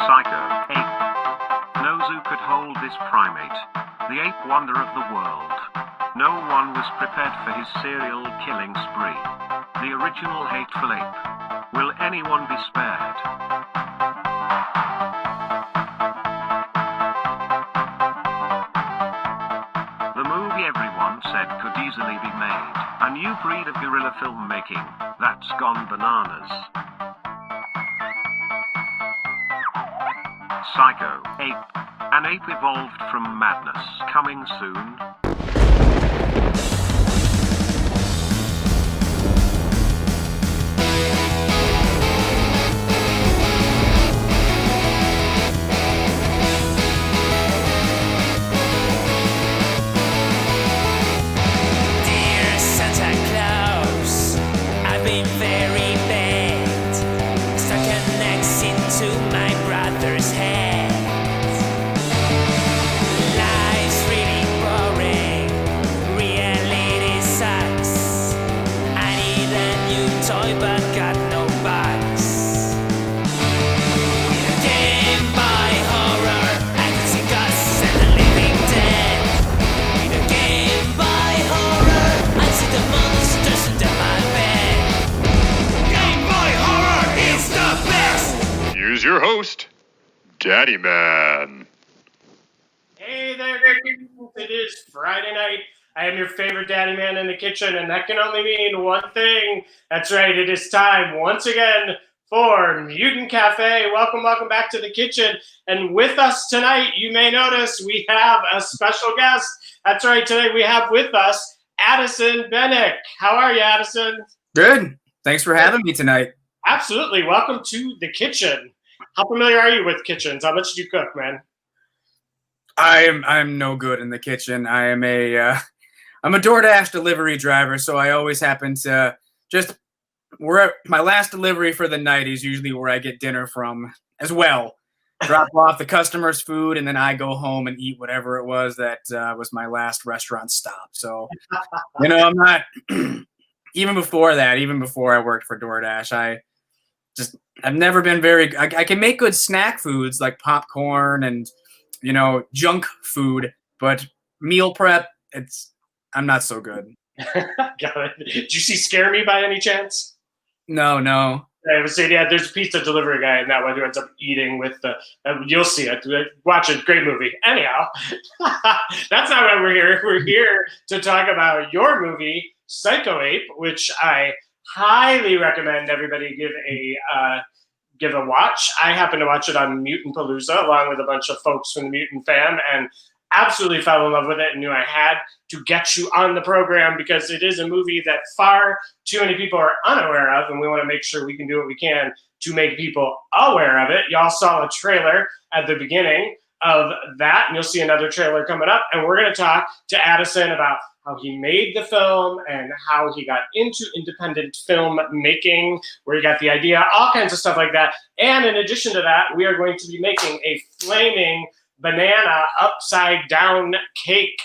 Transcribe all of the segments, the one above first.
Psycho, ape. Knows who could hold this primate, the ape wonder of the world. No one was prepared for his serial killing spree. The original hateful ape. Will anyone be spared? The movie everyone said could easily be made. A new breed of guerrilla filmmaking that's gone bananas. Psycho, ape. An ape evolved from madness. Coming soon. Dear Santa Claus, I've been very bad. Stuck an axe into my brother's head. Life's really boring, reality sucks. I need a new toy but got no bugs. In a game by horror, I can see ghosts and the living dead. In a game by horror, I see the monsters under my bed. Game by horror is the best. Here's your host, Daddyman. Hey there, good people. It is Friday night. I am your favorite daddy man in the kitchen, and that can only mean one thing. That's right, it is time once again for Mutant Cafe. Welcome back to the kitchen. And with us tonight, you may notice we have a special guest. That's right, today we have with us Addison Binek. How are you, Addison? Good. Thanks for having me tonight. Absolutely. Welcome to the kitchen. How familiar are you with kitchens? How much do you cook, man? I'm no good in the kitchen. I'm a DoorDash delivery driver, so I always happen to just where my last delivery for the night is usually where I get dinner from as well. Drop off the customer's food, and then I go home and eat whatever it was that was my last restaurant stop. So, I'm not even before I worked for DoorDash, I've never been very. I can make good snack foods like popcorn and junk food, but meal prep, I'm not so good. Got it. Did you see Scare Me by any chance? No. I was saying, yeah, there's a pizza delivery guy in that one who ends up eating with the. You'll see it. Watch it. Great movie. Anyhow, that's not why we're here. We're here to talk about your movie, Psycho Ape, which I highly recommend everybody give a watch. I happened to watch it on Mutant Palooza along with a bunch of folks from the Mutant fam, and absolutely fell in love with it and knew I had to get you on the program because it is a movie that far too many people are unaware of, and we want to make sure we can do what we can to make people aware of it. Y'all saw a trailer at the beginning of that, and you'll see another trailer coming up, and we're going to talk to Addison about how he made the film and how he got into independent film making, where he got the idea, all kinds of stuff like that. And in addition to that, we are going to be making a flaming banana upside down cake.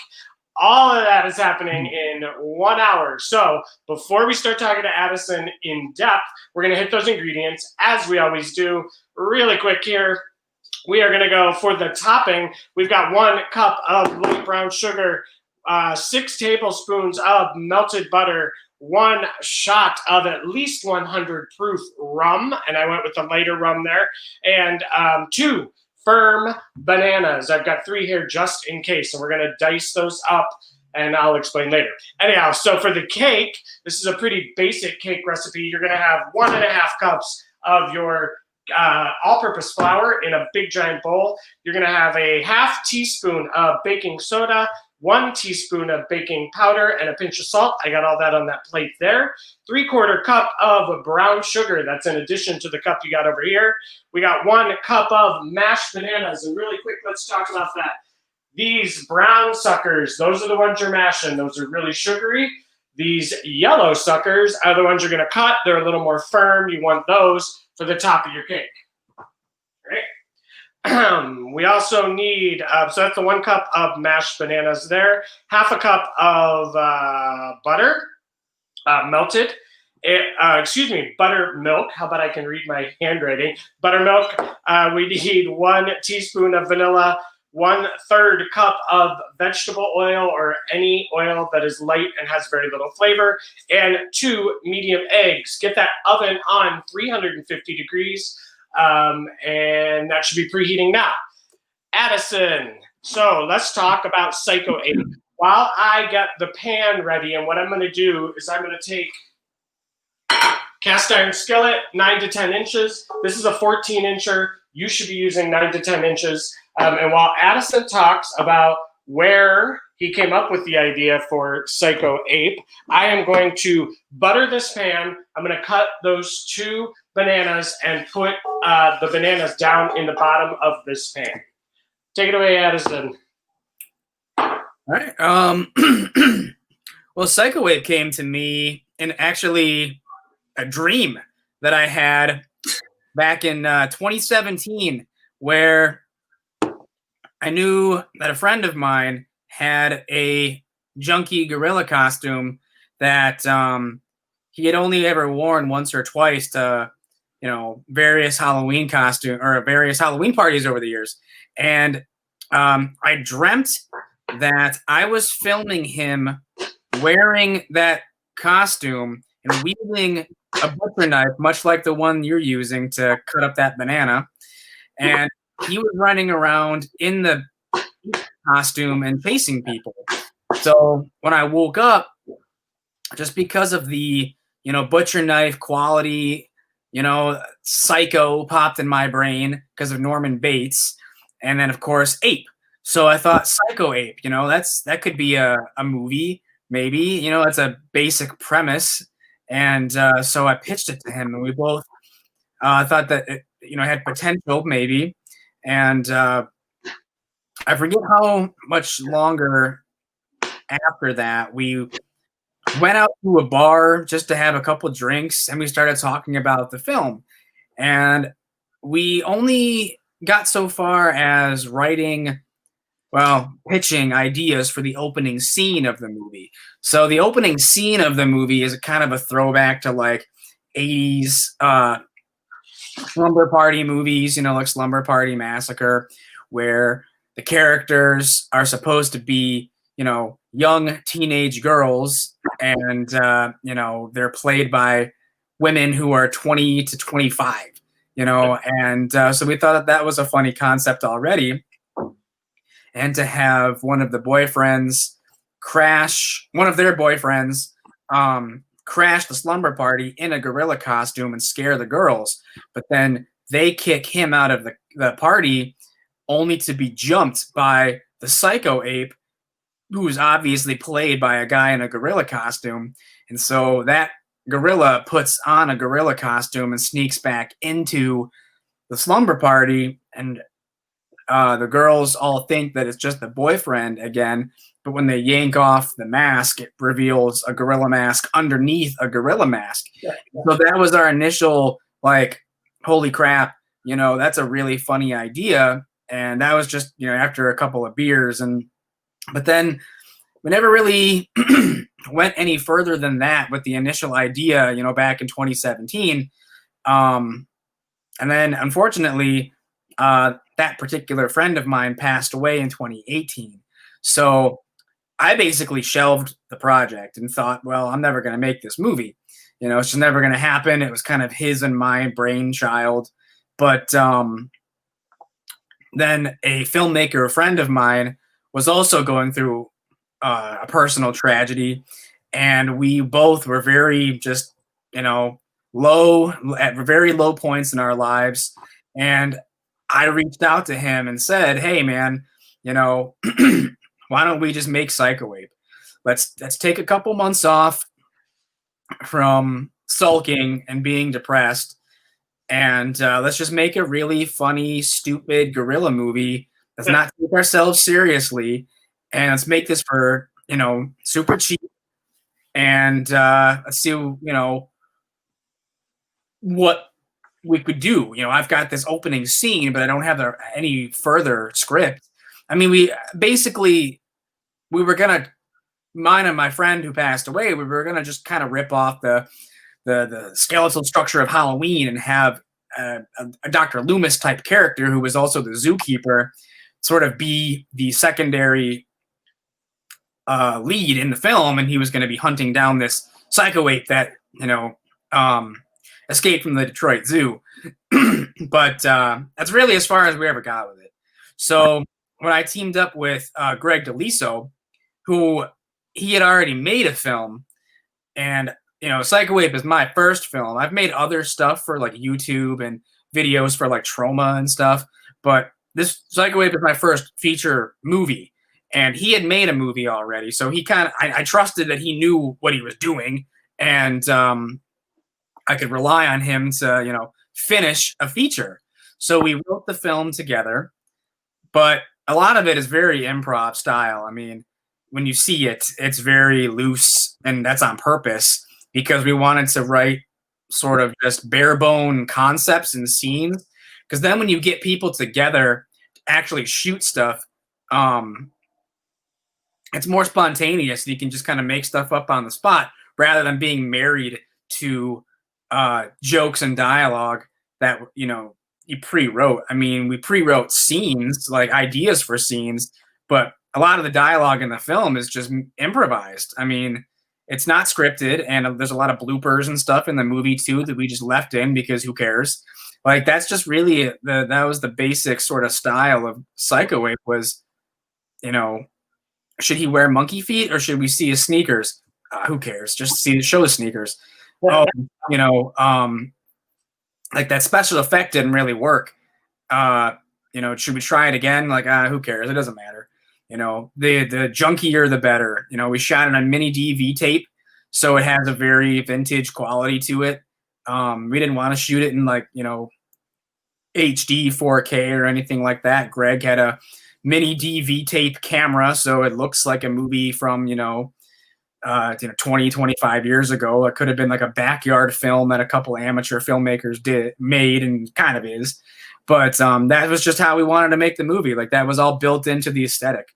All of that is happening in 1 hour. So before we start talking to Addison in depth, we're going to hit those ingredients as we always do. Really quick here. We are going to go for the topping. We've got 1 cup of light brown sugar, 6 tablespoons of melted butter, 1 shot of at least 100 proof rum, and I went with the lighter rum there, and 2 firm bananas. I've got 3 here just in case, and we're going to dice those up, and I'll explain later. Anyhow, so for the cake, this is a pretty basic cake recipe. You're going to have 1.5 cups of your all-purpose flour in a big giant bowl. You're going to have a 1/2 teaspoon of baking soda, 1 teaspoon of baking powder, and a pinch of salt. I got all that on that plate there. 3/4 cup of brown sugar. That's in addition to the cup you got over here. We got 1 cup of mashed bananas. And really quick, let's talk about that. These brown suckers, those are the ones you're mashing. Those are really sugary. These yellow suckers are the ones you're going to cut. They're a little more firm. You want those for the top of your cake. Right? We also need, so that's the 1 cup of mashed bananas there, 1/2 cup of butter, melted, Buttermilk. How about I can read my handwriting? Buttermilk. We need 1 teaspoon of vanilla, 1/3 cup of vegetable oil or any oil that is light and has very little flavor, and 2 medium eggs. Get that oven on 350 degrees, and that should be preheating now. Addison, so let's talk about Psycho 8. While I get the pan ready, and what I'm going to do is I'm going to take cast iron skillet, 9 to 10 inches. This is a 14-incher. You should be using 9 to 10 inches. And while Addison talks about where he came up with the idea for Psycho Ape, I am going to butter this pan. I'm going to cut those 2 bananas and put the bananas down in the bottom of this pan. Take it away, Addison. All right. Well, Psycho Ape came to me in actually a dream that I had back in 2017, where I knew that a friend of mine had a junky gorilla costume that he had only ever worn once or twice to, various Halloween various Halloween parties over the years. And I dreamt that I was filming him wearing that costume and wielding a butcher knife, much like the one you're using to cut up that banana. And he was running around in the costume and chasing people. So when I woke up, just because of the, butcher knife quality, Psycho popped in my brain because of Norman Bates. And then, of course, Ape. So I thought Psycho Ape, that could be a movie, maybe. It's a basic premise. And so I pitched it to him, and we both thought that it, had potential, maybe. And I forget how much longer after that we went out to a bar just to have a couple drinks, and we started talking about the film. And we only got so far as pitching ideas for the opening scene of the movie. So the opening scene of the movie is kind of a throwback to like 80s slumber party movies, like Slumber Party Massacre, where the characters are supposed to be, young teenage girls, and they're played by women who are 20 to 25, and so we thought that was a funny concept already. And to have one of their boyfriends crash the slumber party in a gorilla costume and scare the girls, but then they kick him out of the party only to be jumped by the Psycho Ape, who's obviously played by a guy in a gorilla costume. And so that gorilla puts on a gorilla costume and sneaks back into the slumber party, and the girls all think that it's just the boyfriend again, but when they yank off the mask, it reveals a gorilla mask underneath a gorilla mask. Yeah. So that was our initial, holy crap, that's a really funny idea. And that was just, after a couple of beers. But then we never really went any further than that with the initial idea, back in 2017. And then, unfortunately, that particular friend of mine passed away in 2018. So I basically shelved the project and thought, well, I'm never going to make this movie. It's just never going to happen. It was kind of his and my brainchild. But then a filmmaker, a friend of mine, was also going through a personal tragedy. And we both were very just, low, at very low points in our lives. And I reached out to him and said, hey, man, why don't we just make Psycho Ape? Let's take a couple months off from sulking and being depressed, and let's just make a really funny, stupid gorilla movie. Let's not take ourselves seriously, and let's make this for, super cheap, and let's see, what we could do. I've got this opening scene, but I don't have any further script. I mean, we were gonna, mine and my friend who passed away, we were gonna just kind of rip off the the skeletal structure of Halloween and have a Dr. Loomis type character who was also the zookeeper sort of be the secondary lead in the film, and he was going to be hunting down this psycho ape that escaped from the Detroit Zoo. But that's really as far as we ever got with it. So when I teamed up with Greg DeLiso, who he had already made a film, and Psycho Ape is my first film. I've made other stuff for like YouTube and videos for like Trauma and stuff, but this Psycho Ape is my first feature movie. And he had made a movie already, so he I trusted that he knew what he was doing, and I could rely on him to, finish a feature. So we wrote the film together, but a lot of it is very improv style. I mean, when you see it, it's very loose, and that's on purpose because we wanted to write sort of just bare bone concepts and scenes. Because then when you get people together to actually shoot stuff, it's more spontaneous. You can just kind of make stuff up on the spot rather than being married to jokes and dialogue that you pre-wrote. I mean, we pre-wrote scenes, like ideas for scenes, but a lot of the dialogue in the film is just improvised. I mean, it's not scripted, and there's a lot of bloopers and stuff in the movie too that we just left in because who cares? Like, that's just really that was the basic sort of style of Psycho Ape was, should he wear monkey feet or should we see his sneakers? Who cares? Just show the sneakers. Like that special effect didn't really work. Should we try it again? Like, who cares? It doesn't matter. The junkier the better. We shot it on mini DV tape, so it has a very vintage quality to it. We didn't want to shoot it in like, HD 4K or anything like that. Greg had a mini DV tape camera, so it looks like a movie from 20, 25 years ago. It could have been like a backyard film that a couple amateur filmmakers made and kind of is, but that was just how we wanted to make the movie. Like, that was all built into the aesthetic.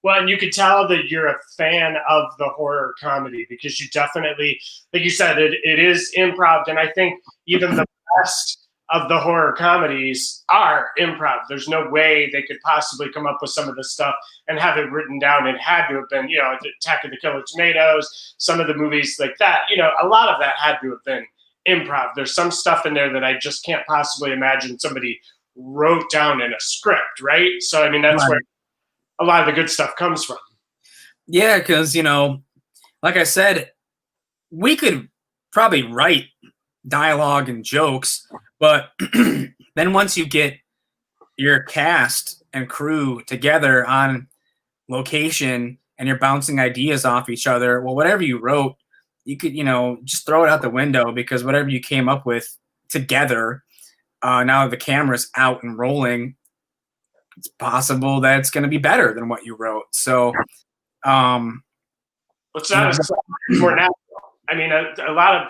Well, and you could tell that you're a fan of the horror comedy because you definitely, like you said, it is improv, and I think even the best of the horror comedies are improv. There's no way they could possibly come up with some of this stuff and have it written down. It had to have been, Attack of the Killer Tomatoes, some of the movies like that, a lot of that had to have been improv. There's some stuff in there that I just can't possibly imagine somebody wrote down in a script, right? So, I mean, that's where a lot of the good stuff comes from. Yeah, because, like I said, we could probably write dialogue and jokes, but then once you get your cast and crew together on location and you're bouncing ideas off each other, well, whatever you wrote, you could, just throw it out the window because whatever you came up with together, now that the camera's out and rolling, it's possible that it's going to be better than what you wrote. So, it's more natural. I mean, a lot of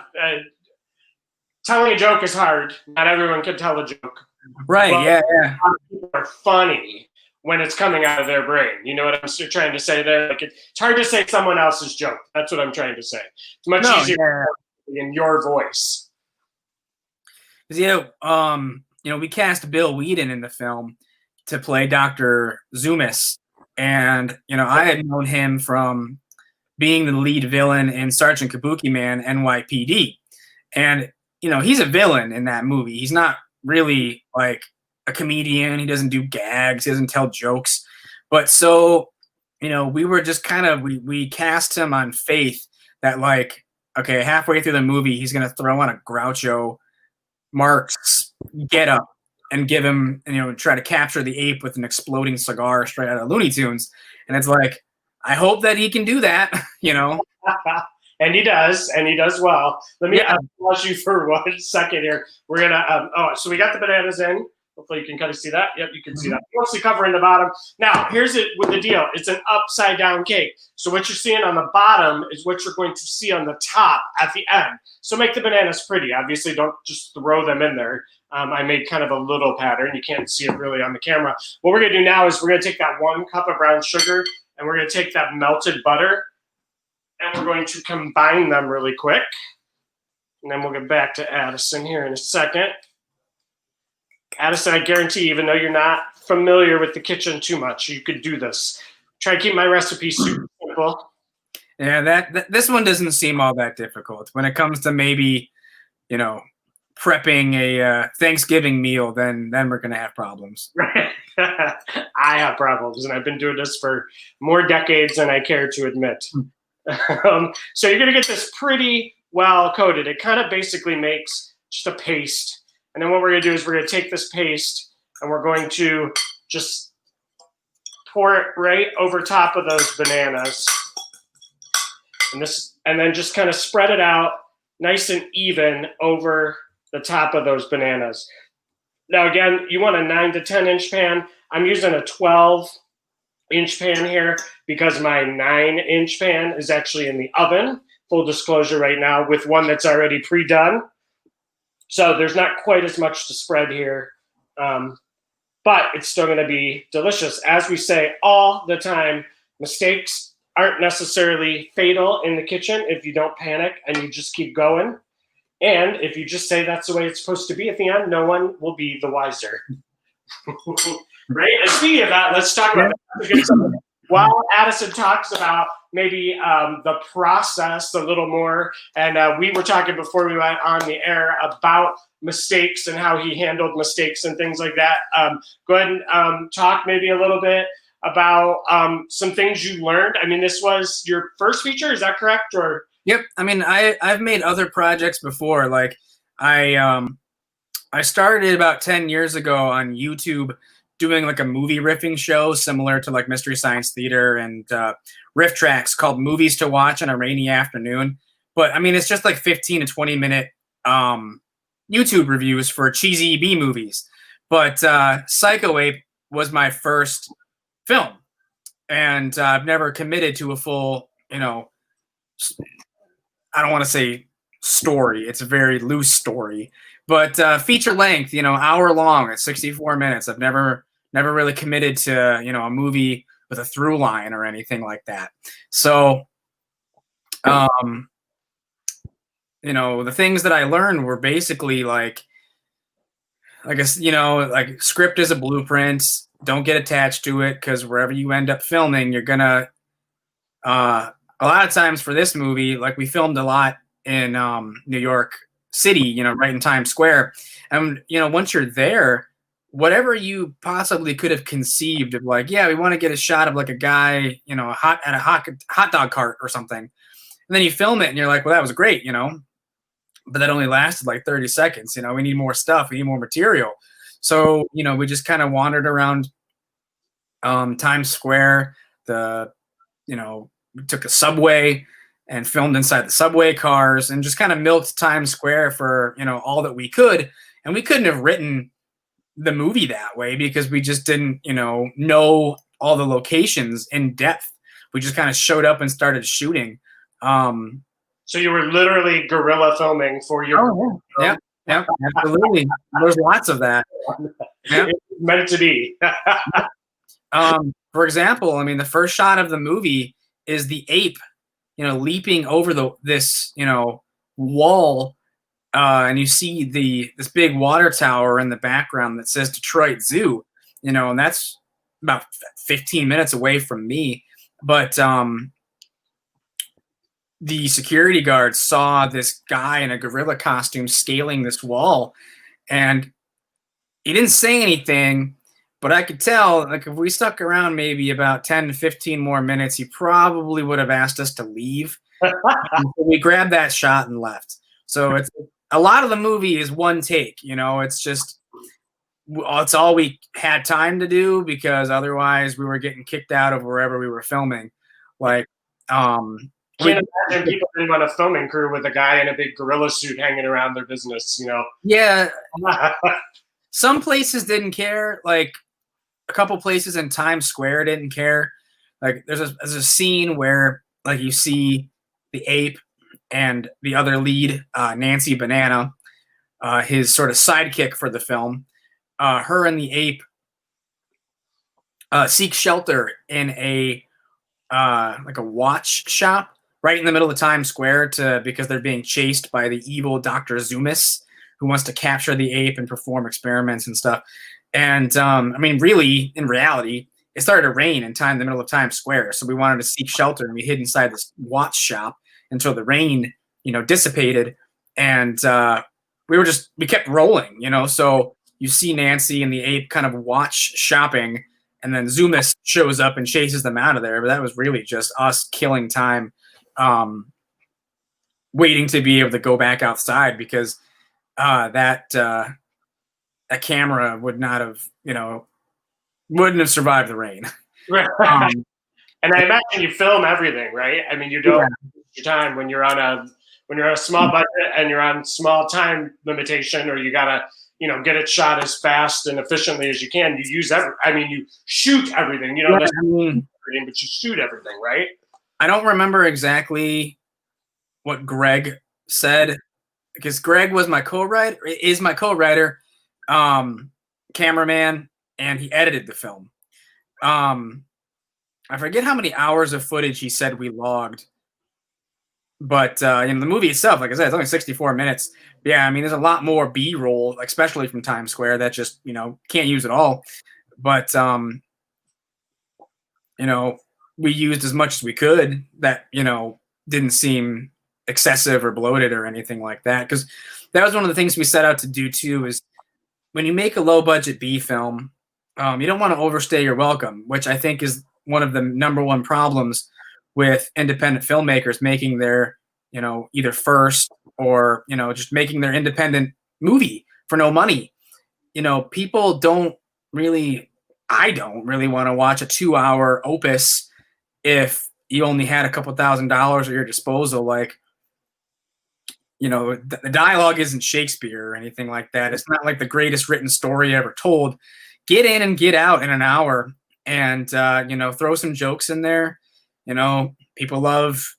telling a joke is hard. Not everyone can tell a joke. Right, yeah. A lot of people are funny when it's coming out of their brain. You know what I'm trying to say there? Like, it's hard to say someone else's joke. That's what I'm trying to say. It's much easier in your voice. We cast Bill Whedon in the film to play Dr. Zoomis. And, I had known him from being the lead villain in Sergeant Kabuki Man, NYPD. And, he's a villain in that movie. He's not really like a comedian. He doesn't do gags. He doesn't tell jokes. But so, we were just kind of, we cast him on faith that, like, okay, halfway through the movie, he's going to throw on a Groucho Marx get up and give him, try to capture the ape with an exploding cigar straight out of Looney Tunes. And it's like, I hope that he can do that, And he does well. Let me pause you for 1 second here. We're going to, so we got the bananas in. Hopefully you can kind of see that. Yep, you can see that. Mostly covering the bottom. Now, here's it with the deal. It's an upside down cake. So what you're seeing on the bottom is what you're going to see on the top at the end. So make the bananas pretty. Obviously, don't just throw them in there. I made kind of a little pattern. You can't see it really on the camera. What we're going to do now is we're going to take that 1 cup of brown sugar, and we're going to take that melted butter, and we're going to combine them really quick. and then we'll get back to Addison here in a second. Addison, I guarantee, even though you're not familiar with the kitchen too much, you could do this. Try to keep my recipe super simple. Yeah, this one doesn't seem all that difficult. When it comes to maybe, prepping a Thanksgiving meal, then we're gonna have problems. I have problems, and I've been doing this for more decades than I care to admit. So you're gonna get this pretty well coated. It kind of basically makes just a paste. And then what we're going to do is we're going to take this paste and we're going to just pour it right over top of those bananas. And then just kind of spread it out nice and even over the top of those bananas. Now, again, you want a 9 to 10 inch pan. I'm using a 12-inch pan here because my 9-inch pan is actually in the oven, full disclosure right now, with one that's already pre-done. So there's not quite as much to spread here, but it's still going to be delicious. As we say all the time, mistakes aren't necessarily fatal in the kitchen if you don't panic and you just keep going. And if you just say that's the way it's supposed to be at the end, no one will be the wiser. Right? And speaking of that, let's talk about that. While Addison talks about maybe the process a little more, and we were talking before we went on the air about mistakes and how he handled mistakes and things like that. Go ahead and talk maybe a little bit about some things you learned. I mean, this was your first feature, is that correct? Or Yep. I mean, I've made other projects before. Like I started about 10 years ago on YouTube doing like a movie riffing show similar to like Mystery Science Theater and riff tracks called Movies to Watch on a Rainy Afternoon. But I mean, it's just like 15 to 20 minute YouTube reviews for cheesy B movies. But Psycho Ape was my first film. And I've never committed to a full, I don't want to say story. It's a very loose story. But feature length, hour long at 64 minutes. I've never really committed to, a movie with a through line or anything like that. So, the things that I learned were basically like script is a blueprint. Don't get attached to it because wherever you end up filming, you're gonna. A lot of times for this movie, like we filmed a lot in New York City, right in Times Square, and once you're there, whatever you possibly could have conceived of, like, yeah, we want to get a shot of like a guy, at a hot dog cart or something, and then you film it and you're like, well, that was great, but that only lasted like 30 seconds. We need more stuff, we need more material. So we just kind of wandered around Times Square. We took a subway and filmed inside the subway cars and just kind of milked Times Square for all that we could. And we couldn't have written the movie that way because we just didn't know all the locations in depth. We just kind of showed up and started shooting. so you were literally guerrilla filming for your yeah, absolutely. There's lots of that. Yeah. It's meant to be. For example, I mean, the first shot of the movie is the ape, leaping over this wall, and you see this big water tower in the background that says Detroit Zoo, and that's about 15 minutes away from me. But the security guards saw this guy in a gorilla costume scaling this wall, and he didn't say anything, but I could tell, like, if we stuck around maybe about 10 to 15 more minutes, he probably would have asked us to leave. So we grabbed that shot and left. So it's a lot of the movie is one take, it's just, it's all we had time to do because otherwise we were getting kicked out of wherever we were filming. Like, Can't imagine people didn't want a filming crew with a guy in a big gorilla suit hanging around their business, Yeah. Some places didn't care. Like a couple places in Times Square didn't care. Like there's a scene where like you see the ape and the other lead, Nancy Banana, his sort of sidekick for the film. Her and the ape seek shelter in a like a watch shop right in the middle of Times Square because they're being chased by the evil Dr. Zoomis, who wants to capture the ape and perform experiments and stuff. And I mean, really, in reality, it started to rain in the middle of Times Square, so we wanted to seek shelter, and we hid inside this watch shop until the rain, dissipated, and we kept rolling, So you see Nancy and the ape kind of watch shopping, and then Zoomis shows up and chases them out of there. But that was really just us killing time, waiting to be able to go back outside because that camera would not have, wouldn't have survived the rain. Right. And I imagine you film everything, right? I mean, you don't your time when you're on a small budget and you're on small time limitation, or you gotta, get it shot as fast and efficiently as you can. You use you shoot everything, everything, but you shoot everything, right? I don't remember exactly what Greg said, because Greg was is my co-writer, cameraman, and he edited the film. I forget how many hours of footage he said we logged, but the movie itself, like I said, it's only 64 minutes. Yeah, I mean, there's a lot more B-roll, especially from Times Square, that just can't use at all. But we used as much as we could that didn't seem excessive or bloated or anything like that, because that was one of the things we set out to do too. Is when you make a low budget B film, you don't want to overstay your welcome, which I think is one of the number one problems with independent filmmakers making their either first or just making their independent movie for no money. People don't really, I don't really want to watch a 2-hour opus if you only had a couple $1,000s at your disposal. Like, the dialogue isn't Shakespeare or anything like that. It's not like the greatest written story ever told. Get in and get out in an hour, and throw some jokes in there. People love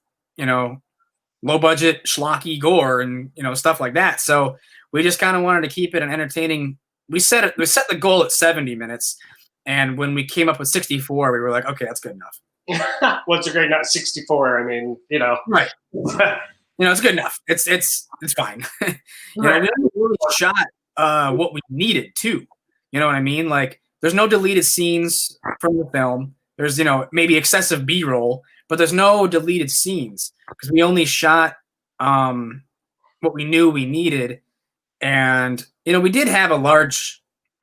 low budget schlocky gore and stuff like that. So we just kind of wanted to keep it an entertaining. We set the goal at 70 minutes, and when we came up with 64, we were like, okay, that's good enough. What's a great enough 64? I mean, right. It's good enough. It's fine. Right. We really shot what we needed too. You know what I mean? Like, there's no deleted scenes from the film. There's, maybe excessive B-roll, but there's no deleted scenes because we only shot what we knew we needed. And, we did have a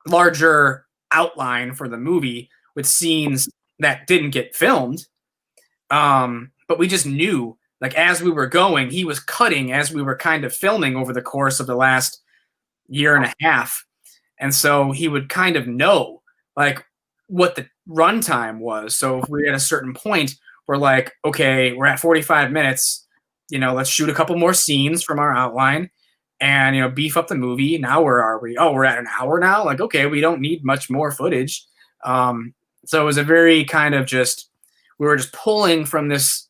larger outline for the movie with scenes that didn't get filmed. But we just knew, like, as we were going, he was cutting as we were kind of filming over the course of the last year and a half. And so he would kind of know, like, what the runtime was. So if we're at a certain point, we're like, okay, we're at 45 minutes, let's shoot a couple more scenes from our outline and, beef up the movie. Now where are we? Oh, we're at an hour now? Like, okay, we don't need much more footage. So it was a very kind of we were just pulling from this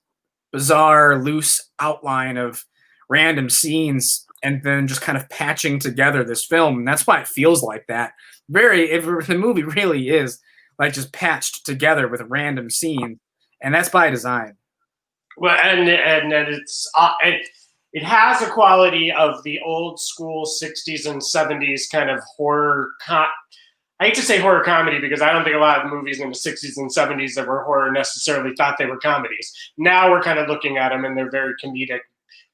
bizarre, loose outline of random scenes and then just kind of patching together this film. And that's why it feels like that. The movie really is like just patched together with random scenes, and that's by design. Well, and it has a quality of the old school 60s and 70s kind of horror. I hate to say horror comedy because I don't think a lot of movies in the 60s and 70s that were horror necessarily thought they were comedies. Now we're kind of looking at them and they're very comedic,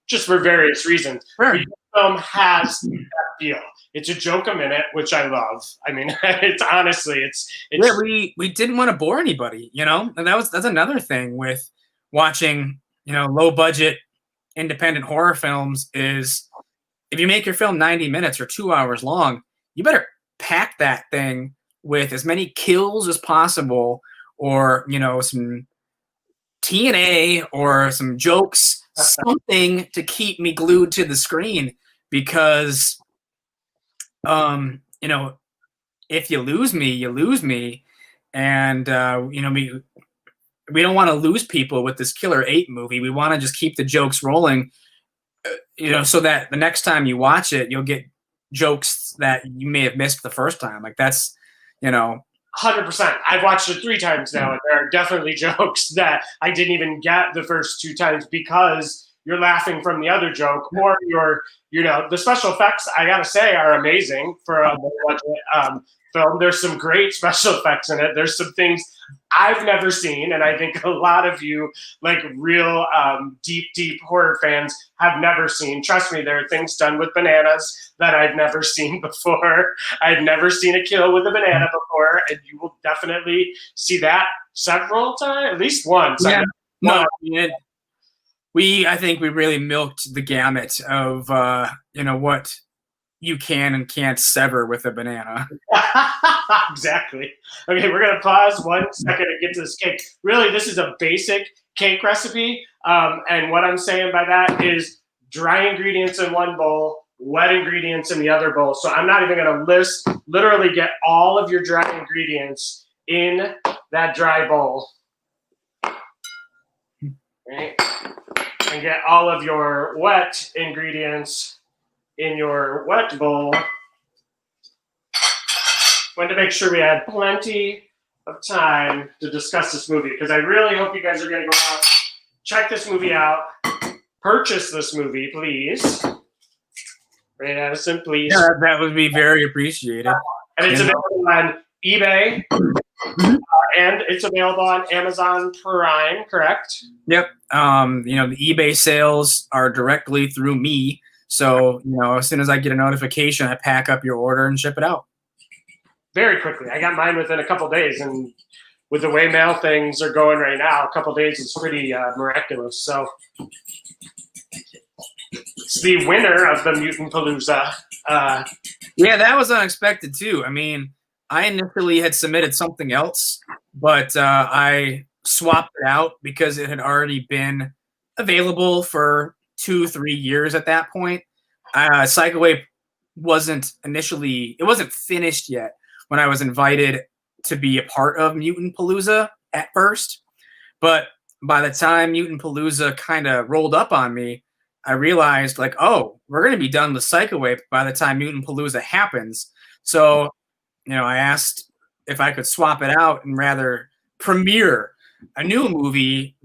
just for various reasons. Sure. The film has that feel. It's a joke a minute, which I love. I mean, it's honestly. Yeah, we didn't want to bore anybody, and that's another thing with watching, low budget independent horror films is if you make your film 90 minutes or 2 hours long, you better pack that thing with as many kills as possible, or some TNA or some jokes, something to keep me glued to the screen, because if you lose me, you lose me. And we don't want to lose people with this Killer 8 movie. We want to just keep the jokes rolling, so that the next time you watch it, you'll get jokes that you may have missed the first time. Like, that's, 100%. I've watched it 3 times now, and there are definitely jokes that I didn't even get the first 2 times because you're laughing from the other joke, or the special effects, I gotta say, are amazing for a low budget film. There's some great special effects in it. There's some things I've never seen, and I think a lot of you, like real deep horror fans, have never seen. Trust me, there are things done with bananas that I've never seen before. I've never seen a kill with a banana before, and you will definitely see that several times, at least once. Yeah. No, I think we really milked the gamut of what you can and can't sever with a banana. Exactly. Okay, we're gonna pause 1 second and get to this cake. Really, this is a basic cake recipe, and what I'm saying by that is dry ingredients in one bowl, wet ingredients in the other bowl. So I'm not even gonna literally get all of your dry ingredients in that dry bowl. Right? And get all of your wet ingredients in your wet bowl. Wanted to make sure we had plenty of time to discuss this movie, because I really hope you guys are going to go out, check this movie out, purchase this movie, please. Right, Addison, please. Yeah, that would be very appreciated. And it's available on eBay, and it's available on Amazon Prime, correct? Yep. The eBay sales are directly through me. So, as soon as I get a notification, I pack up your order and ship it out. Very quickly. I got mine within a couple days, and with the way mail things are going right now, a couple days is pretty miraculous. So it's the winner of the Mutant Palooza. Yeah, that was unexpected too. I mean, I initially had submitted something else, but I swapped it out because it had already been available for 2-3 years at that point. Cycleway wasn't finished yet when I was invited to be a part of Mutant Palooza at first. But by the time Mutant Palooza kind of rolled up on me, I realized, like, oh, we're going to be done with Cycleway by the time Mutant Palooza happens. So, I asked if I could swap it out and rather premiere a new movie,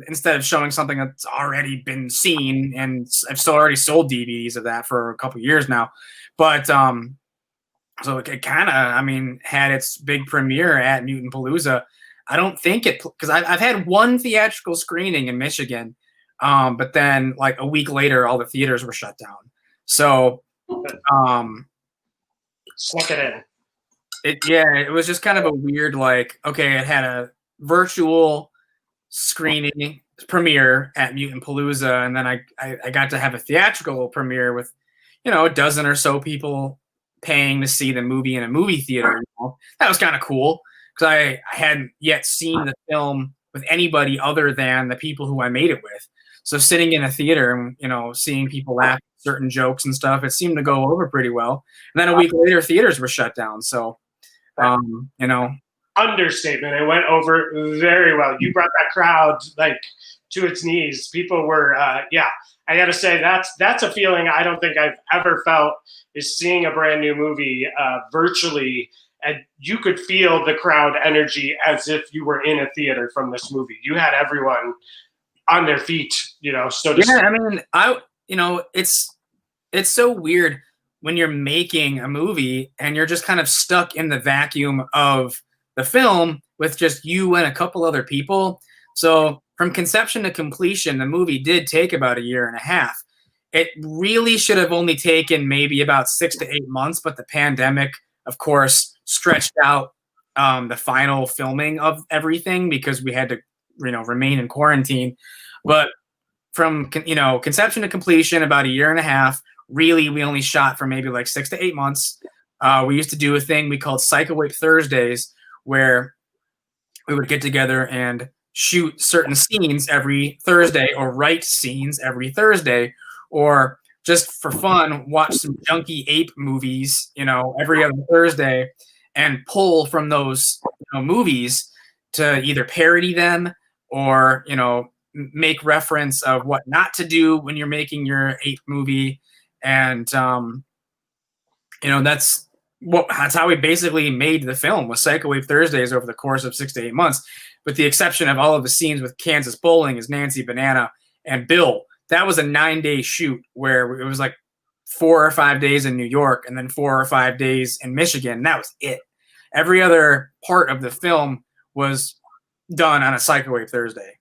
instead of showing something that's already been seen. And I've already sold DVDs of that for a couple years now. But so it kind of, had its big premiere at Mutant Palooza. I don't think because I've had one theatrical screening in Michigan, but then like a week later, all the theaters were shut down. So, Snuck it in. It was just kind of a weird, like, okay, it had a virtual screening premiere at Mutant Palooza, and then I got to have a theatrical premiere with, a dozen or so people paying to see the movie in a movie theater. That was kind of cool because I hadn't yet seen the film with anybody other than the people who I made it with. So sitting in a theater and, seeing people laugh at certain jokes and stuff, it seemed to go over pretty well. And then a week later, theaters were shut down. So, Understatement. It went over very well. You brought that crowd to its knees. People were, I got to say that's a feeling I don't think I've ever felt, is seeing a brand new movie virtually, and you could feel the crowd energy as if you were in a theater from this movie. You had everyone on their feet, so to speak. It's so weird when you're making a movie and you're just kind of stuck in the vacuum of the film with just you and a couple other people. So from conception to completion, the movie did take about 1.5 years. It really should have only taken maybe about 6 to 8 months, but the pandemic, of course, stretched out the final filming of everything because we had to, remain in quarantine. But from, conception to completion, about 1.5 years, really, we only shot for maybe like 6 to 8 months. We used to do a thing we called Cycleway Thursdays, where we would get together and shoot certain scenes every Thursday, or write scenes every Thursday, or just for fun, watch some junky ape movies, every other Thursday, and pull from those movies to either parody them or, make reference of what not to do when you're making your ape movie. And, that's well, that's how we basically made the film, was Psycho Wave Thursdays over the course of 6 to 8 months, with the exception of all of the scenes with Kansas Bowling as Nancy Banana and Bill. That was a 9-day shoot where it was like 4 or 5 days in New York and then 4 or 5 days in Michigan. And that was it. Every other part of the film was done on a Psycho Wave Thursday.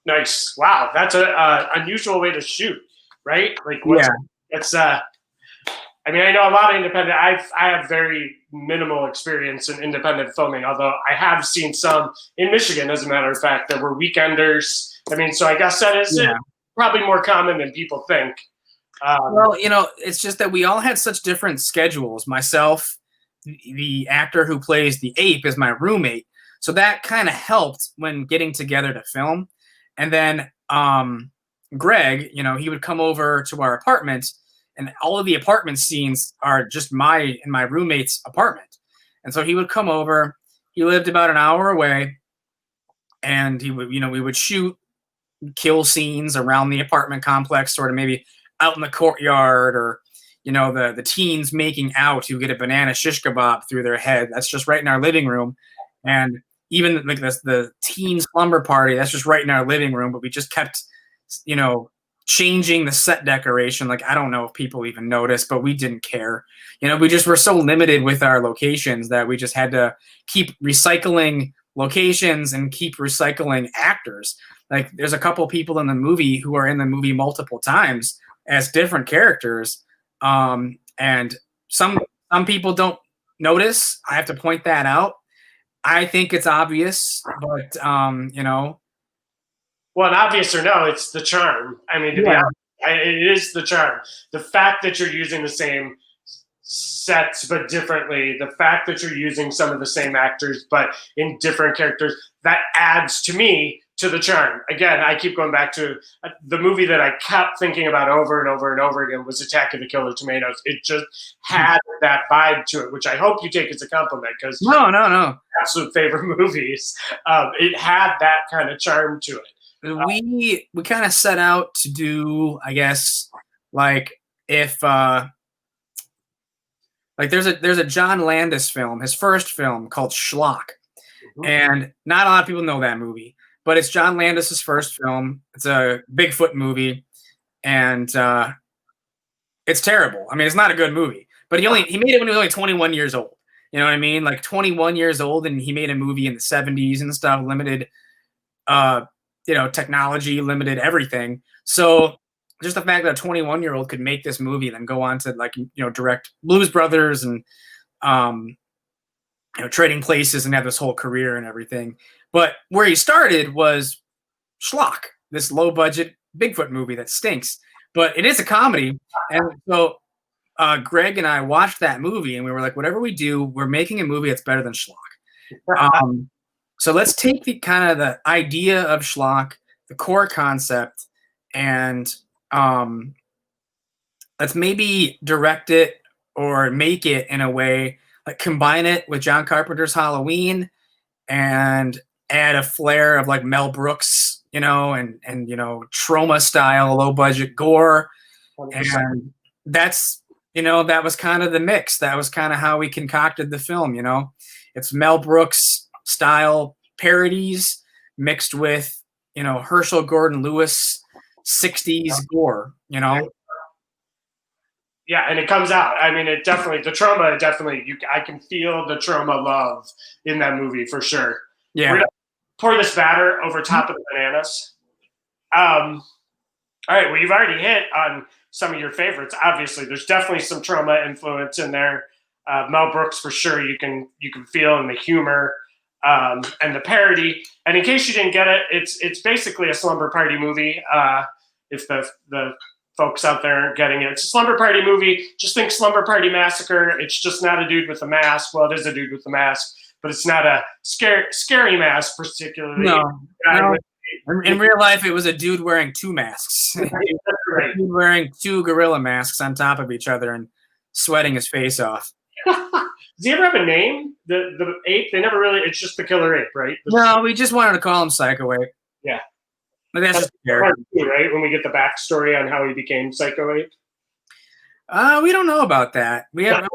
Nice. Wow, that's a unusual way to shoot, right? Like, what's, it's I mean, I know a lot of independent. I have very minimal experience in independent filming, although I have seen some in Michigan, as a matter of fact, that were weekenders. I mean, so I guess that is probably more common than people think. Well, you know, it's just that we all had such different schedules. Myself, the actor who plays the ape, is my roommate, so that kind of helped when getting together to film. And then Greg, you know, he would come over to our apartment. And all of the apartment scenes are just in my roommate's apartment. And so he would come over. He lived about an hour away, and he would, you know, we would shoot kill scenes around the apartment complex, sort of maybe out in the courtyard, or, you know, the teens making out who get a banana shish kebab through their head. That's just right in our living room. And even like the teen slumber party, that's just right in our living room. But we just kept, you know, changing the set decoration. Like, I don't know if people even noticed, but we didn't care. You know, we just were so limited with our locations that we just had to keep recycling locations and keep recycling actors. Like, there's a couple people in the movie who are in the movie multiple times as different characters. And some people don't notice. I have to point that out. I think it's obvious, but you know, well, obvious or no, it's the charm. I mean, to be honest, it is the charm. The fact that you're using the same sets but differently, the fact that you're using some of the same actors but in different characters, that adds to me to the charm. Again, I keep going back to the movie that I kept thinking about over and over and over again was Attack of the Killer Tomatoes. It just had that vibe to it, which I hope you take as a compliment, because no, absolute favorite movies. It had that kind of charm to it. We kind of set out to do, I guess, like, if like there's a John Landis film, his first film, called Schlock. And not a lot of people know that movie, but it's John Landis's first film. It's a Bigfoot movie, and it's terrible. I mean, it's not a good movie, but he made it when he was only 21 years old. You know what I mean? Like, 21 years old, and he made a movie in the 70s and stuff, limited you know, technology, limited everything. So just the fact that a 21-year-old could make this movie and then go on to, like, you know, direct Blues Brothers and you know, Trading Places, and have this whole career and everything. But where he started was Schlock, this low-budget Bigfoot movie that stinks. But it is a comedy. And so Greg and I watched that movie, and we were like, whatever we do, we're making a movie that's better than Schlock. So let's take the kind of the idea of Schlock, the core concept, and let's maybe direct it or make it in a way, like combine it with John Carpenter's Halloween and add a flair of like Mel Brooks, you know, and you know, trauma style, low budget gore. 100%. And that's, you know, that was kind of the mix. That was kind of how we concocted the film, you know. It's Mel Brooks style parodies mixed with, you know, Herschel Gordon Lewis 60s gore, you know. Yeah, and it comes out. I mean, it definitely, the trauma, definitely, I can feel the trauma love in that movie for sure. Yeah. We're gonna pour this batter over top of the bananas. All right, well, you've already hit on some of your favorites. Obviously, there's definitely some trauma influence in there. Mel Brooks, for sure, you can feel in the humor. And the parody. And in case you didn't get it, it's basically a slumber party movie. If the folks out there aren't getting it, it's a slumber party movie. Just think Slumber Party Massacre. It's just not a dude with a mask. Well, it is a dude with a mask, but it's not a scary mask particularly. No. In real life, it was a dude wearing two masks. Right. Dude wearing two gorilla masks on top of each other and sweating his face off. Does he ever have a name? The ape? They never really. It's just the killer ape, right? No, we just wanted to call him Psycho Ape. Yeah, but that's just hard to do, right? When we get the backstory on how he became Psycho Ape. We don't know about that. We have.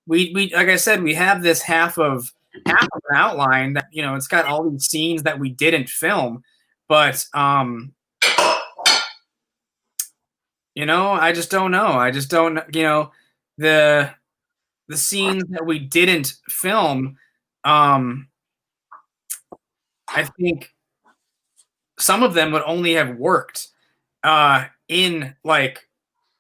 we like I said, we have this half of an outline that it's got all these scenes that we didn't film, but I just don't know. I just don't the scenes that we didn't film. I think some of them would only have worked in like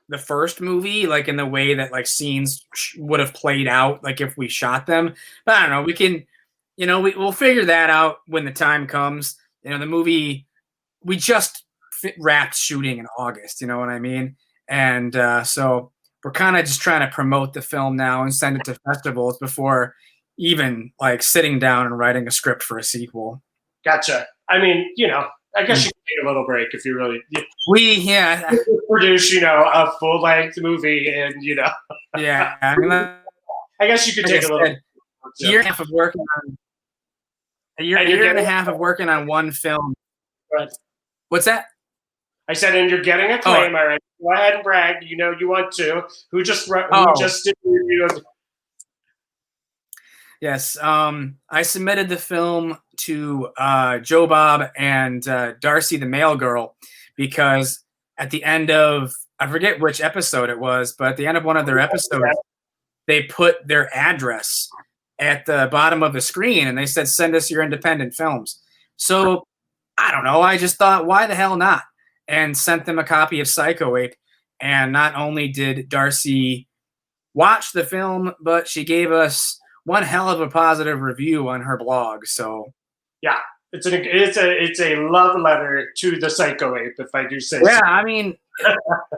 the first movie, like in the way that like scenes would have played out, like if we shot them. But I don't know. We can, we'll figure that out when the time comes. The movie, we just wrapped shooting in August. You know what I mean? And so we're kind of just trying to promote the film now and send it to festivals before even like sitting down and writing a script for a sequel. Gotcha. I mean, I guess you can take a little break if you really produce, a full length movie, and yeah. I guess you could take a little. A year and a half of working on a year and a half of working on one film. Right. What's that? I said, and you're getting acclaim. All right, go ahead and brag. You want to. Who just did the review of? Yes, I submitted the film to Joe Bob and Darcy the Mail Girl because at the end of, I forget which episode it was, but at the end of one of their episodes, they put their address at the bottom of the screen and they said, send us your independent films. So, I don't know, I just thought, why the hell not? And sent them a copy of Psycho Ape. And not only did Darcy watch the film, but she gave us one hell of a positive review on her blog. So yeah, it's a love letter to the Psycho Ape, if I do say so. Yeah, I mean,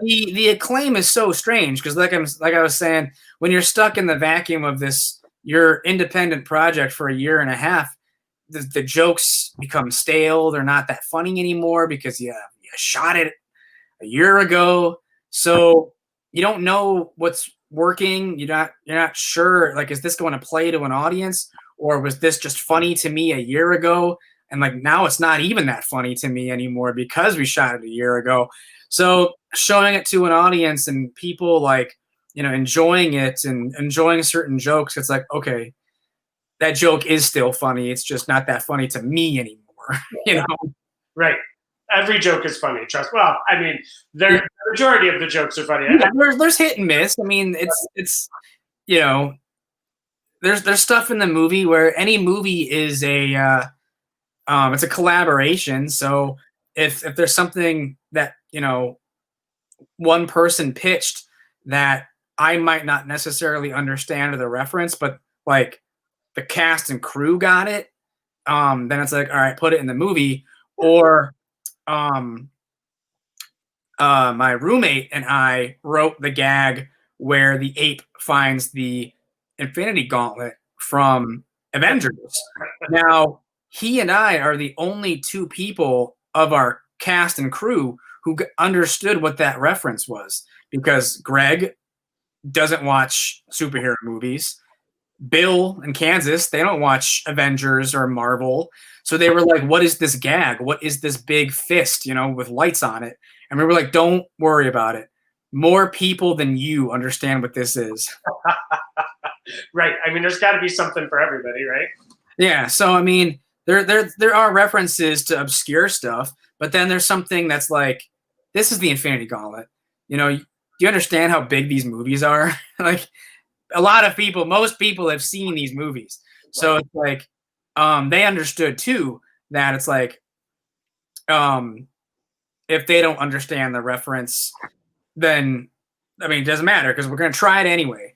the acclaim is so strange because like I was saying, when you're stuck in the vacuum of your independent project for a year and a half, the jokes become stale. They're not that funny anymore because you shot it a year ago. So you don't know what's working. You're not sure, like, is this going to play to an audience, or was this just funny to me a year ago, and like now it's not even that funny to me anymore because we shot it a year ago. So showing it to an audience and people like enjoying it and enjoying certain jokes, it's like, okay, that joke is still funny, it's just not that funny to me anymore. Right. Every joke is funny. Trust. Well, I mean, the majority of the jokes are funny. Yeah, there's hit and miss. I mean, it's there's stuff in the movie where any movie is it's a collaboration. So if there's something that one person pitched that I might not necessarily understand the reference, but like the cast and crew got it, then it's like, all right, put it in the movie. Or my roommate and I wrote the gag where the ape finds the Infinity Gauntlet from Avengers. Now, he and I are the only two people of our cast and crew who understood what that reference was, because Greg doesn't watch superhero movies. Bill and Kansas, they don't watch Avengers or Marvel. So they were like, what is this gag? What is this big fist, with lights on it? And we were like, don't worry about it. More people than you understand what this is. Right. I mean, there's got to be something for everybody, right? Yeah. So, I mean, there are references to obscure stuff, but then there's something that's like, this is the Infinity Gauntlet. Do you understand how big these movies are? Like, most people have seen these movies. So it's like, they understood too that it's like, if they don't understand the reference, then, I mean, it doesn't matter because we're going to try it anyway.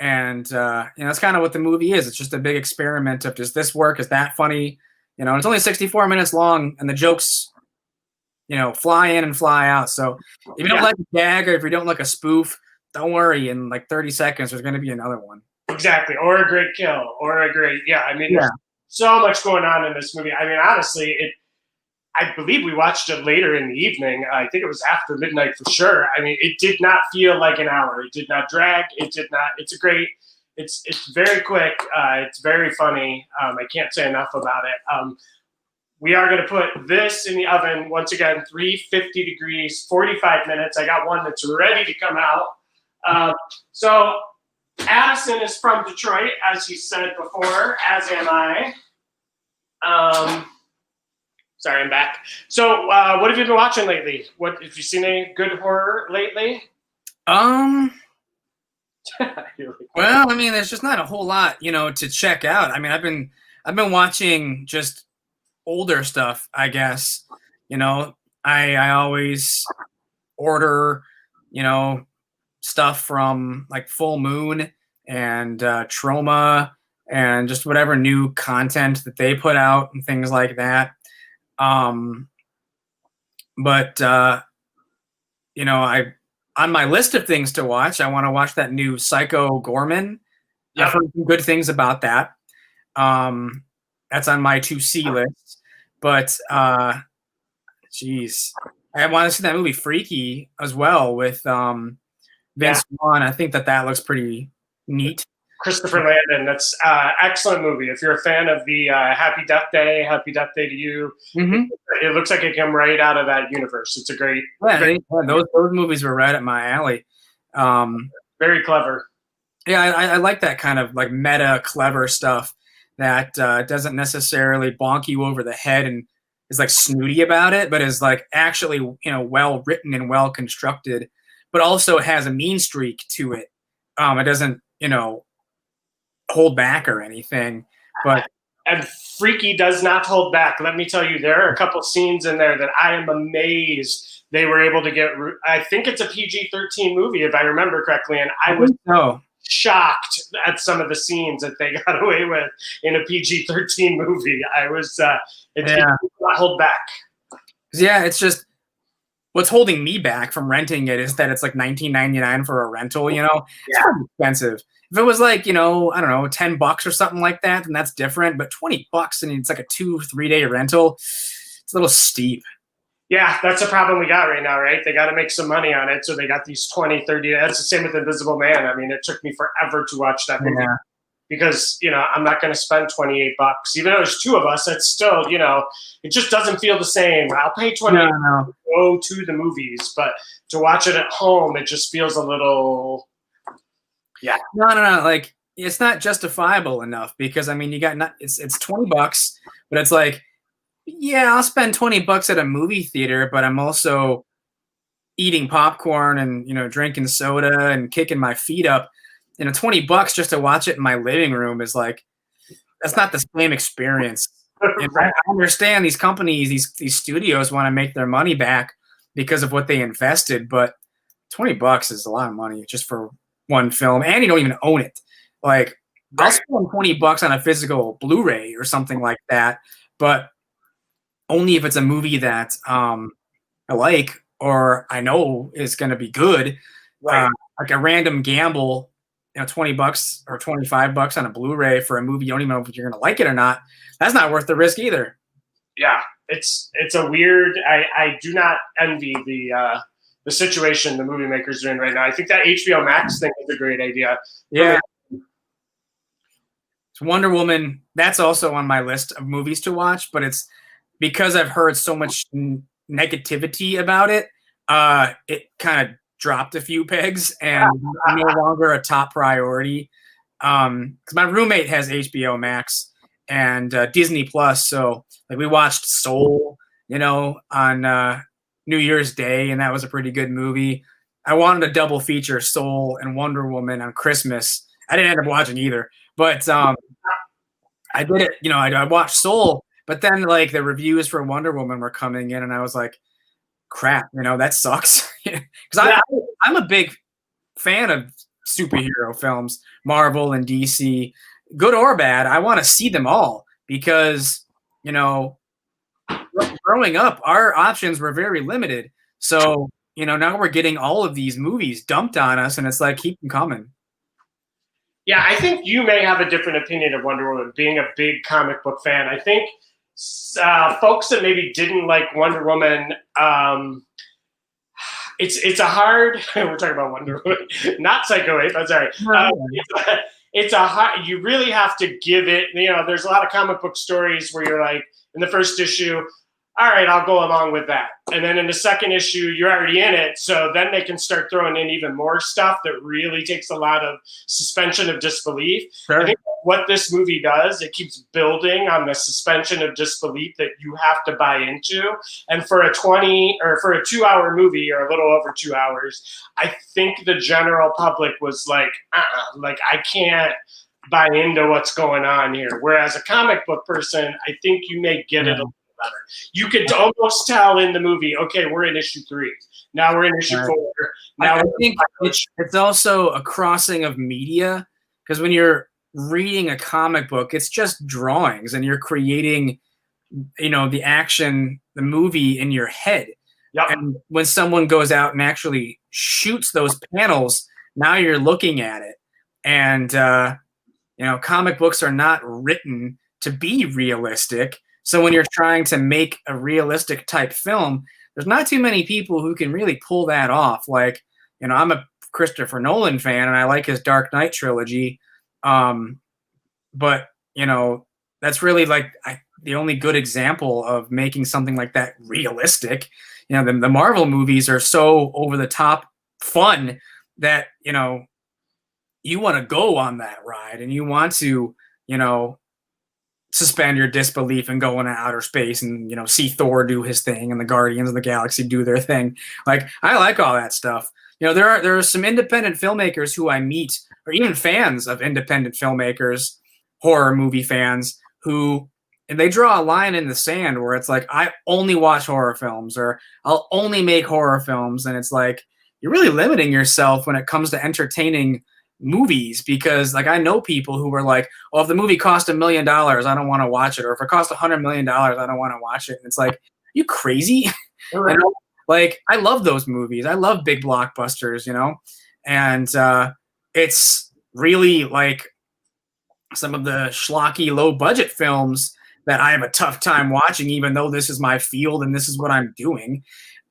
And, that's kind of what the movie is. It's just a big experiment of, does this work? Is that funny? And it's only 64 minutes long and the jokes, fly in and fly out. So if you don't like a gag or if you don't like a spoof, don't worry. In like 30 seconds, there's going to be another one. Exactly. Or a great kill or a great, I mean, there's so much going on in this movie. I mean, honestly, I believe we watched it later in the evening. I think it was after midnight for sure. I mean, it did not feel like an hour. It did not drag. It did not. It's very quick. It's very funny. I can't say enough about it. We are going to put this in the oven once again, 350 degrees, 45 minutes. I got one that's ready to come out. So Addison is from Detroit, as he said before, as am I. Sorry, I'm back. So, what have you been watching lately? What have you seen any good horror lately? Well, I mean, there's just not a whole lot, to check out. I mean, I've been watching just older stuff, I guess. I always order, stuff from like Full Moon and Troma and just whatever new content that they put out and things like that. But I on my list of things to watch, I want to watch that new Psycho Gorman. Yep. I've heard some good things about that. That's on my to see list. But geez, I want to see that movie Freaky as well with Vince Vaughn. I think that looks pretty neat. Christopher Landon. That's excellent movie. If you're a fan of the Happy Death Day to You, it looks like it came right out of that universe. It's a great. Those movies were right up my alley. Very clever. Yeah, I like that kind of like meta, clever stuff that doesn't necessarily bonk you over the head and is like snooty about it, but is like actually well written and well constructed, but also has a mean streak to it. It doesn't hold back or anything, but and Freaky does not hold back. Let me tell you, there are a couple scenes in there that I am amazed they were able to get. I think it's a PG-13 movie, if I remember correctly, and I was shocked at some of the scenes that they got away with in a PG-13 movie. I was, it did not hold back. Yeah, it's just what's holding me back from renting it is that it's like $19.99 for a rental. It's pretty expensive. If it was like, I don't know, $10 or something like that, then that's different. But $20 and it's like a 2-3 day rental, it's a little steep. Yeah, that's the problem we got right now, right? They got to make some money on it. So they got these 20, 30. That's the same with Invisible Man. I mean, it took me forever to watch that movie because, I'm not going to spend $28. Even though there's two of us, it's still, it just doesn't feel the same. I'll pay $28 to go to the movies, but to watch it at home, it just feels a little... Yeah. No. Like, it's not justifiable enough because, I mean, you got it's $20, but it's like, yeah, I'll spend $20 at a movie theater, but I'm also eating popcorn and, drinking soda and kicking my feet up. $20 just to watch it in my living room is like, that's not the same experience. And I understand these companies, these studios want to make their money back because of what they invested, but $20 is a lot of money just for one film, and you don't even own it. Like, I'll spend $20 on a physical Blu-ray or something like that, but only if it's a movie that I like or I know is going to be good. Right. Like a random gamble, $20 or $25 on a Blu-ray for a movie you don't even know if you're going to like it or not. That's not worth the risk either. Yeah, it's a weird. I do not envy the situation the movie makers are in right now. I think that HBO Max thing is a great idea. Yeah. It's Wonder Woman. That's also on my list of movies to watch, but it's because I've heard so much negativity about it. It kind of dropped a few pegs and no longer a top priority. Because my roommate has HBO Max and Disney Plus, so like we watched Soul, on New Year's Day, and that was a pretty good movie. I wanted a double feature, Soul and Wonder Woman, on Christmas. I didn't end up watching either, but I did it. I watched Soul, but then like the reviews for Wonder Woman were coming in, and I was like, "Crap, that sucks." Because I'm a big fan of superhero films, Marvel and DC, good or bad. I want to see them all because growing up, our options were very limited. So, now we're getting all of these movies dumped on us, and it's like, keep them coming. Yeah, I think you may have a different opinion of Wonder Woman, being a big comic book fan. I think folks that maybe didn't like Wonder Woman, it's a hard. We're talking about Wonder Woman, not Psycho 8. I'm sorry. It's a hard. You really have to give it. There's a lot of comic book stories where you're like, in the first issue, all right, I'll go along with that. And then in the second issue, you're already in it. So then they can start throwing in even more stuff that really takes a lot of suspension of disbelief. Sure. I think what this movie does, it keeps building on the suspension of disbelief that you have to buy into. And for a 2-hour movie, or a little over 2 hours, I think the general public was like, like I can't buy into what's going on here. Whereas a comic book person, I think you may get it a little better. You could almost tell in the movie, okay, we're in issue 3. Now we're in issue 4. Now I think it's also a crossing of media, because when you're reading a comic book, it's just drawings and you're creating, the action, the movie in your head. Yep. And when someone goes out and actually shoots those panels, now you're looking at it. And, comic books are not written to be realistic. So when you're trying to make a realistic type film, there's not too many people who can really pull that off. Like, I'm a Christopher Nolan fan and I like his Dark Knight trilogy. But, that's really like the only good example of making something like that realistic. The Marvel movies are so over the top fun that, you want to go on that ride and you want to, suspend your disbelief and go into outer space and, see Thor do his thing and the Guardians of the Galaxy do their thing. Like, I like all that stuff. There are some independent filmmakers who I meet, or even fans of independent filmmakers, horror movie fans, and they draw a line in the sand where it's like, I only watch horror films, or I'll only make horror films. And it's like, you're really limiting yourself when it comes to entertaining movies, because like I know people who were like, well, if the movie cost $1 million, I don't want to watch it, or if it cost $100 million, I don't want to watch it. And it's like, you crazy? Like, I love those movies. I love big blockbusters, and it's really like some of the schlocky low budget films that I have a tough time watching, even though this is my field and this is what I'm doing.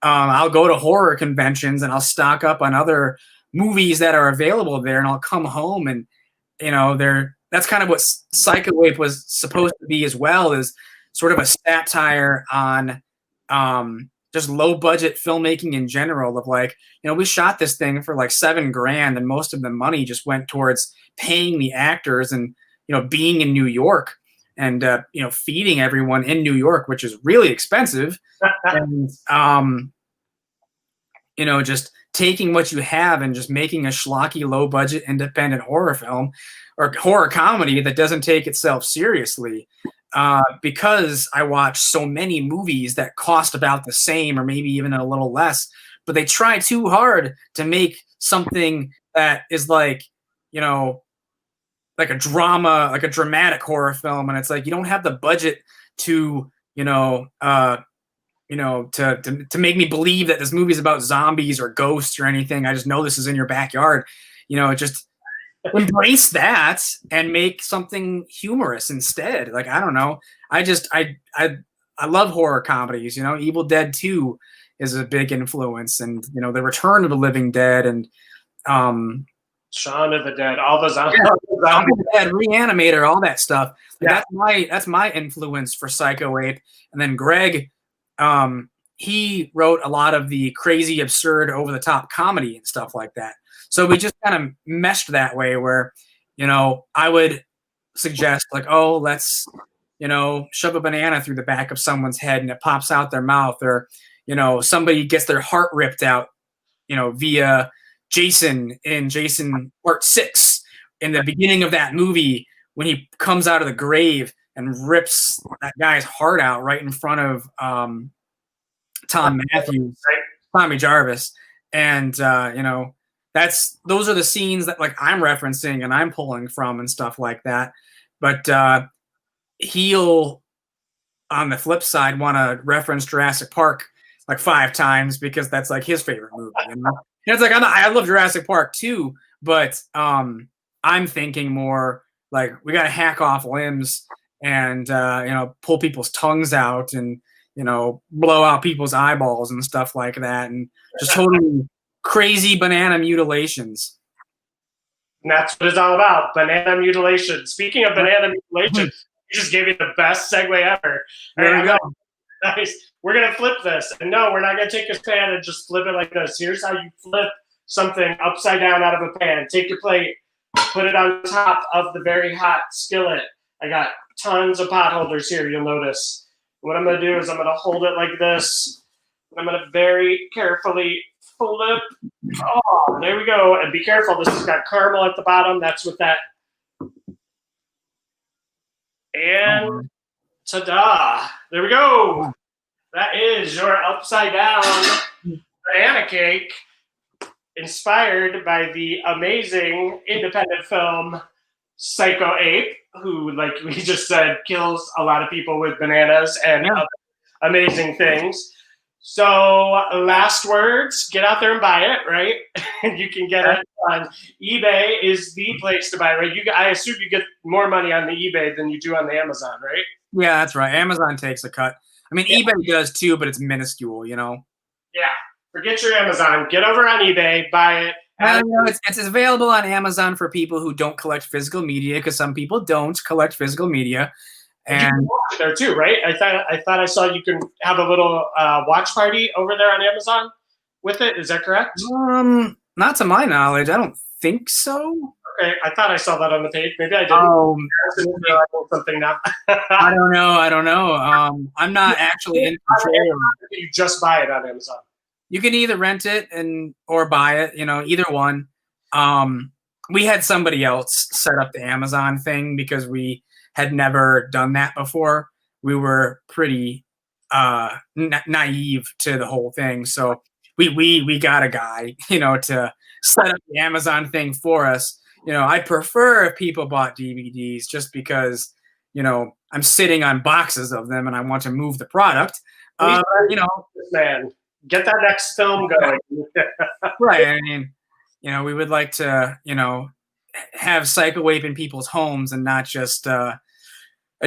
I'll go to horror conventions and I'll stock up on other movies that are available there, and I'll come home and, that's kind of what Psycho Ape was supposed to be as well, is sort of a satire on just low budget filmmaking in general, of like, we shot this thing for like $7,000 and most of the money just went towards paying the actors and, being in New York and, feeding everyone in New York, which is really expensive. And, just taking what you have and just making a schlocky, low-budget, independent horror film or horror comedy that doesn't take itself seriously. Because I watch so many movies that cost about the same or maybe even a little less, but they try too hard to make something that is like, like a drama, like a dramatic horror film. And it's like, you don't have the budget to, to make me believe that this movie is about zombies or ghosts or anything. I just know this is in your backyard. Just embrace that and make something humorous instead. Like, I don't know. I love horror comedies. Evil Dead 2 is a big influence, and The Return of the Living Dead, and Shaun of the Dead, all those zombies. Shaun of the Dead, Reanimator, all that stuff. Like, Yeah. that's my influence for Psycho Ape. And then Greg, he wrote a lot of the crazy, absurd, over-the-top comedy and stuff like that. So we just kind of meshed that way where, I would suggest like, oh, let's, shove a banana through the back of someone's head and it pops out their mouth, or, somebody gets their heart ripped out, via Jason in Jason Part 6 in the beginning of that movie, when he comes out of the grave and rips that guy's heart out right in front of Tom Matthews, Tommy Jarvis. And, those are the scenes that like I'm referencing and I'm pulling from and stuff like that. But he'll, on the flip side, want to reference Jurassic Park like 5 times because that's like his favorite movie. It's like, I love Jurassic Park too, but I'm thinking more like we got to hack off limbs and, pull people's tongues out and, blow out people's eyeballs and stuff like that. And just totally crazy banana mutilations. And that's what it's all about, banana mutilation. Speaking of banana mutilation, you just gave me the best segue ever. There you go. Guys, we're gonna flip this, and no, we're not gonna take a pan and just flip it like this. Here's how you flip something upside down out of a pan. Take your plate, put it on top of the very hot skillet. I got tons of pot holders here. You'll notice. What I'm gonna do is I'm gonna hold it like this. I'm gonna very carefully flip. Oh, there we go. And be careful. This has got caramel at the bottom. That's what that. And ta-da! There we go. That is your upside down banana cake, inspired by the amazing independent film Psycho Ape, who, like we just said, kills a lot of people with bananas and other amazing things. So, last words, get out there and buy it, right? And you can get it on eBay is the place to buy, right? I assume you get more money on the eBay than you do on the Amazon, right? Yeah, that's right. Amazon takes a cut. I mean, eBay does too, but it's minuscule, you know? Yeah. Forget your Amazon. Get over on eBay, buy it. It's available on Amazon for people who don't collect physical media, because some people don't collect physical media. And you can watch there too, right? I thought I saw you can have a little watch party over there on Amazon with it. Is that correct? Not to my knowledge. I don't think so. Okay, I thought I saw that on the page. Maybe I didn't. Something now. I don't know. I'm not actually in control. You just buy it on Amazon. You can either rent it or buy it. You know, either one. We had somebody else set up the Amazon thing because we had never done that before. We were pretty naive to the whole thing, so we got a guy, you know, to set up the Amazon thing for us. You know, I'd prefer if people bought DVDs just because, you know, I'm sitting on boxes of them and I want to move the product. You know, man, get that next film going. Right. I mean, you know, we would like to, you know, have Psycho Ape in people's homes and not just a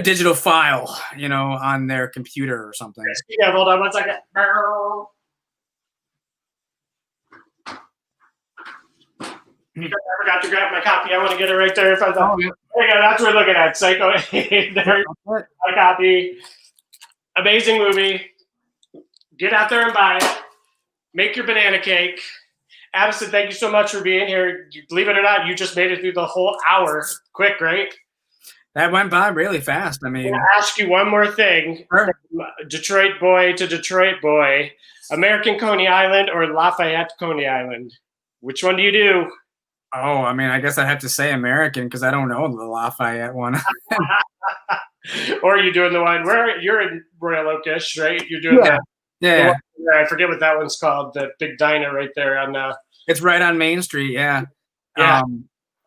digital file, you know, on their computer or something. Yeah, hold on one second. I forgot to grab my copy. I want to get it right there. If I thought, there you go. That's what we're looking at. Psycho Ape. There's my copy. Amazing movie. Get out there and buy it. Make your banana cake. Addison, thank you so much for being here. Believe it or not, you just made it through the whole hour. Quick, right? That went by really fast. I mean, I'm going to ask you one more thing. Sure. Detroit boy to Detroit boy. American Coney Island or Lafayette Coney Island? Which one do you do? Oh, I mean, I guess I have to say American because I don't know the Lafayette one. Or are you doing the one where you're in Royal Oakish, right? You're doing that. Yeah. I forget what that one's called. The big diner right there on. It's right on Main Street. Yeah. Yeah.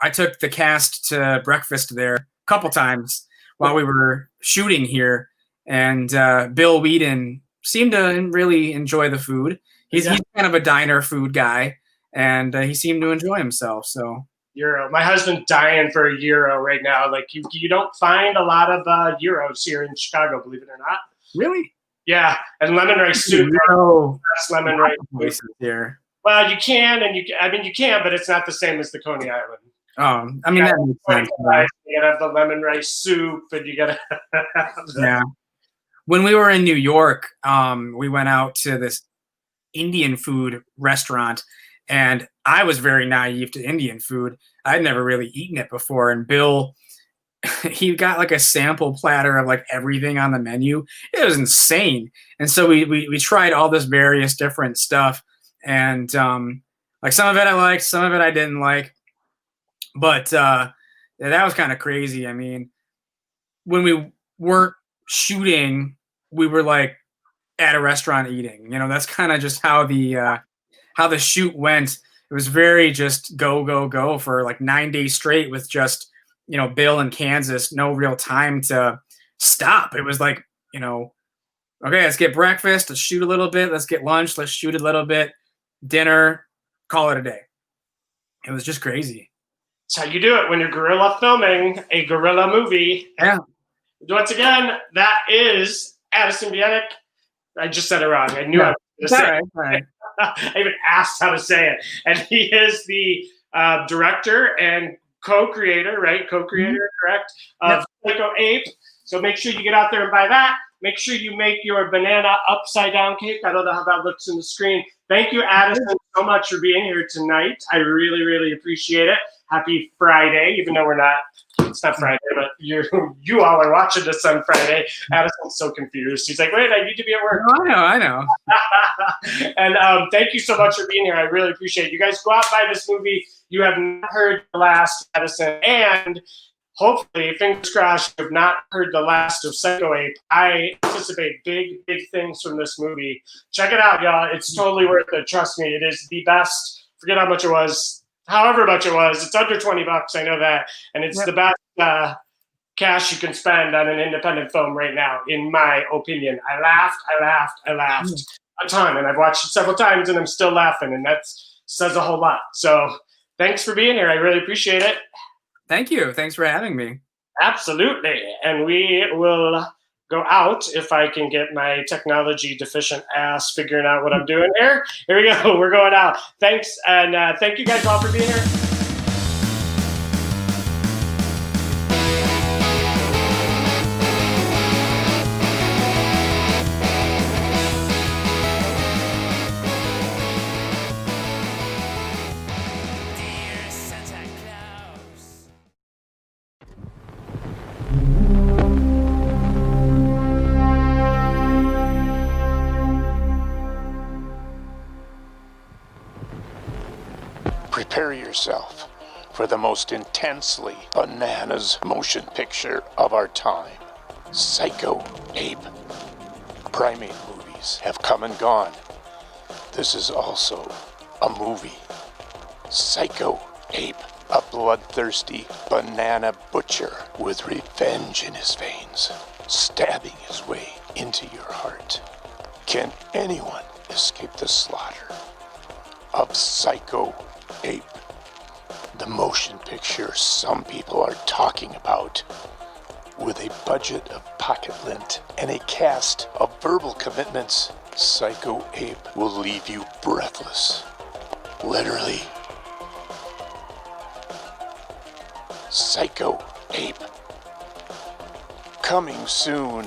I took the cast to breakfast there a couple times while we were shooting here, and Bill Whedon seemed to really enjoy the food. He's kind of a diner food guy. And he seemed to enjoy himself. So Euro. My husband's dying for a Euro right now. Like you don't find a lot of Euros here in Chicago, believe it or not. Really? Yeah, and lemon rice soup. Lemon rice places here. Well, you can, and you can, but it's not the same as the Coney Island. Oh, I mean that makes sense. You gotta have the lemon rice soup, and you gotta. Yeah. When we were in New York, we went out to this Indian food restaurant. And I was very naive to Indian food. I'd never really eaten it before. And Bill, he got like a sample platter of like everything on the menu. It was insane. And so we tried all this various different stuff. And like some of it I liked, some of it I didn't like. But that was kind of crazy. I mean, when we weren't shooting, we were like at a restaurant eating. You know, that's kind of just how the shoot went. It was very just go for like 9 days straight with just, you know, Bill in Kansas, no real time to stop. It was like, you know, okay, let's get breakfast, let's shoot a little bit, let's get lunch, let's shoot a little bit, dinner, call it a day. It was just crazy. That's how you do it when you're guerrilla filming a guerrilla movie. Yeah. Once again, that is Addison Binek. I just said it wrong. I knew I was going to say it. Right. I even asked how to say it. And he is the director and co-creator, right? Co-creator, correct? Of Psycho Ape. So make sure you get out there and buy that. Make sure you make your banana upside down cake. I don't know how that looks in the screen. Thank you, Addison, so much for being here tonight. I really, really appreciate it. Happy Friday, even though it's not Friday, but you all are watching this on Friday. Addison's so confused. He's like, wait, I need to be at work. I know. And thank you so much for being here. I really appreciate it. You guys go out and buy this movie. You have not heard the last Addison, and hopefully, fingers crossed, you have not heard the last of Psycho Ape. I anticipate big, big things from this movie. Check it out, y'all. It's totally worth it. Trust me, it is the best. Forget how much it was. However much it was. It's under $20. I know that. And it's the best cash you can spend on an independent film right now, in my opinion. I laughed a ton. And I've watched it several times, and I'm still laughing. And that says a whole lot. So thanks for being here. I really appreciate it. Thank you. Thanks for having me. Absolutely. And we will go out if I can get my technology deficient ass figuring out what I'm doing here. Here we go. We're going out. Thanks. And thank you guys all for being here. Dear Santa Claus. Prepare yourself for the most intensely bananas motion picture of our time, Psycho Ape. Primate movies have come and gone. This is also a movie. Psycho Ape, a bloodthirsty banana butcher with revenge in his veins, stabbing his way into your heart. Can anyone escape the slaughter of Psycho Ape, the motion picture some people are talking about? With a budget of pocket lint and a cast of verbal commitments, Psycho Ape will leave you breathless. Literally. Psycho Ape. Coming soon